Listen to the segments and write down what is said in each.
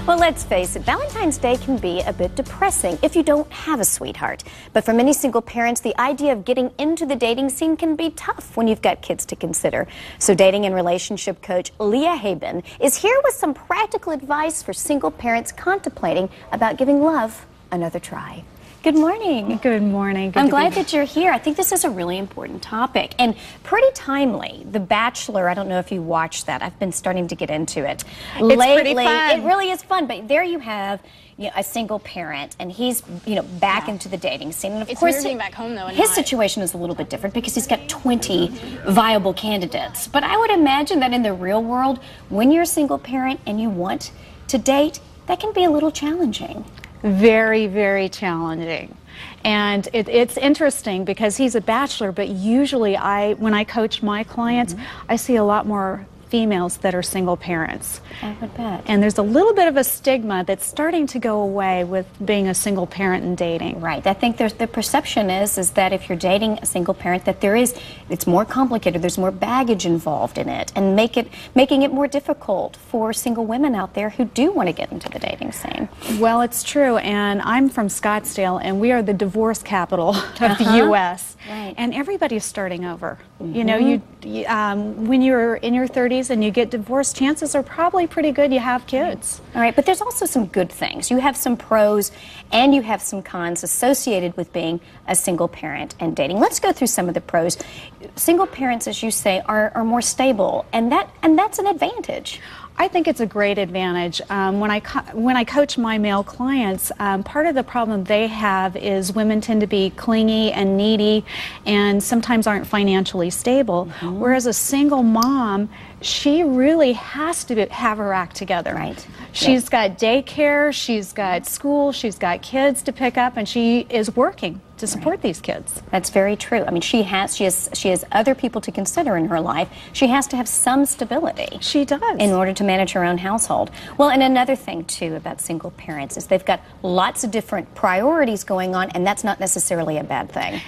Well, let's face it, Valentine's Day can be a bit depressing if you don't have a sweetheart. But for many single parents, the idea of getting into the dating scene can be tough when you've got kids to consider. So dating and relationship coach Leah Haben is here with some practical advice for single parents contemplating about giving love another try. Good morning. Good morning. I'm glad that you're here. I think this is a really important topic and pretty timely. The Bachelor, I don't know if you watched that. I've been starting to get into it. It's pretty fun. It really is fun, but there you have a single parent, and he's back into the dating scene. And of course, back home, though, his situation is a little bit different because he's got 20 viable candidates. But I would imagine that in the real world, when you're a single parent and you want to date, that can be a little challenging. Very, very challenging. And it's interesting because he's a bachelor, but usually when I coach my clients, I see a lot more females that are single parents. I would bet. And there's a little bit of a stigma that's starting to go away with being a single parent and dating. Right. I think the perception is that if you're dating a single parent, that it's more complicated, there's more baggage involved in it, and making it more difficult for single women out there who do want to get into the dating scene. Well, it's true, and I'm from Scottsdale, and we are the divorce capital of the U.S. Right. And everybody's starting over. You know, when you're in your 30s and you get divorced, chances are probably pretty good you have kids. All right, but there's also some good things. You have some pros and you have some cons associated with being a single parent and dating. Let's go through some of the pros. Single parents, as you say, are more stable, and that's an advantage. I think it's a great advantage. When I coach my male clients, part of the problem they have is women tend to be clingy and needy and sometimes aren't financially stable. Whereas a single mom, she really has to have her act together. Right. She's got daycare, she's got school, she's got kids to pick up, and she is working to support these kids. That's very true. I mean, she has other people to consider in her life. She has to have some stability. She does. In order to manage her own household. Well, and another thing, too, about single parents is they've got lots of different priorities going on, and that's not necessarily a bad thing.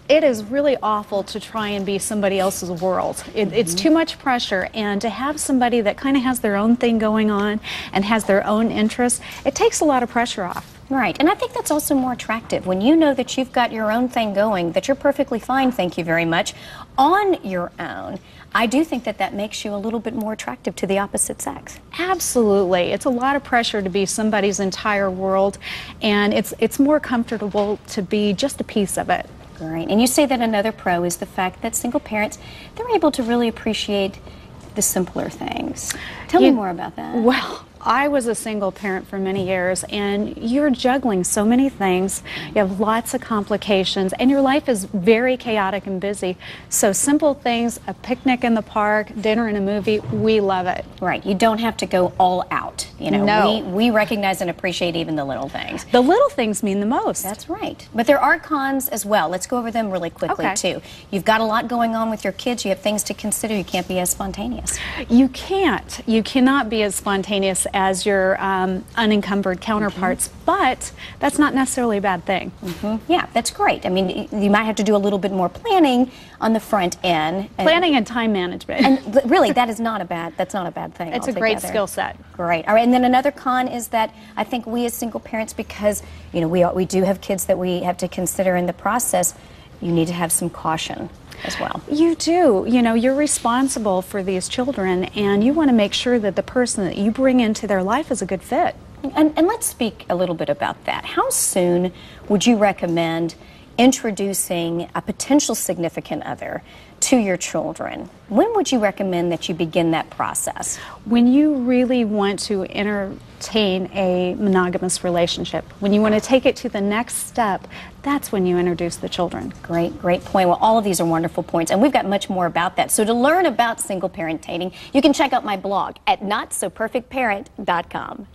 It is really awful to try and be somebody else's world. It's too much pressure, and to have somebody that kind of has their own thing going on and has their own interests, it takes a lot of pressure off. Right, and I think that's also more attractive when you know that you've got your own thing going, that you're perfectly fine, thank you very much, on your own. I do think that makes you a little bit more attractive to the opposite sex. Absolutely. It's a lot of pressure to be somebody's entire world, and it's more comfortable to be just a piece of it. Great. And you say that another pro is the fact that single parents, they're able to really appreciate the simpler things. Tell me more about that. Well, I was a single parent for many years, and you're juggling so many things. You have lots of complications, and your life is very chaotic and busy. So simple things, a picnic in the park, dinner and a movie, we love it. Right. You don't have to go all out. You know, no. We recognize and appreciate even the little things. The little things mean the most. That's right. But there are cons as well. Let's go over them really quickly, too. You've got a lot going on with your kids. You have things to consider. You can't be as spontaneous. You can't. You cannot be as spontaneous as your unencumbered counterparts, but that's not necessarily a bad thing. Yeah, that's great. I mean, you might have to do a little bit more planning on the front end. Planning and time management. And really, that's not a bad thing. It's a great skill set. Great. All right, and then another con is that I think we as single parents, because we do have kids that we have to consider in the process, you need to have some caution as well. You do. You know, you're responsible for these children, and you want to make sure that the person that you bring into their life is a good fit. And let's speak a little bit about that. How soon would you recommend introducing a potential significant other to your children? When would you recommend that you begin that process? When you really want to entertain a monogamous relationship, when you want to take it to the next step, that's when you introduce the children. Great point. Well, all of these are wonderful points, and we've got much more about that. So to learn about single parent dating, you can check out my blog at notsoperfectparent.com.